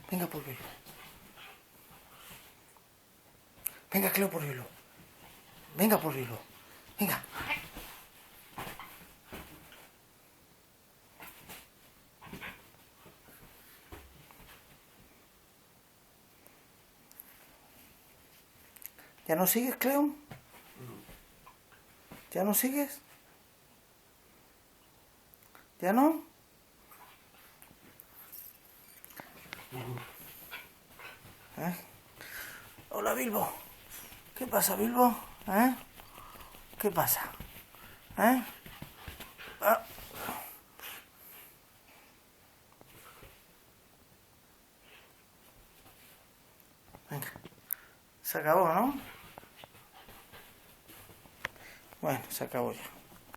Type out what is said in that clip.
Venga por hielo. Venga, Cleo, por hielo. Venga por hielo. Venga. ¿Ya no sigues, Cleo? ¿Ya no sigues? ¿Ya no? ¿Eh? Hola, Bilbo. ¿Qué pasa, Bilbo? ¿Eh? ¿Qué pasa? ¿Eh? Ah. Venga. Se acabó, ¿no? Bueno, se acabó ya.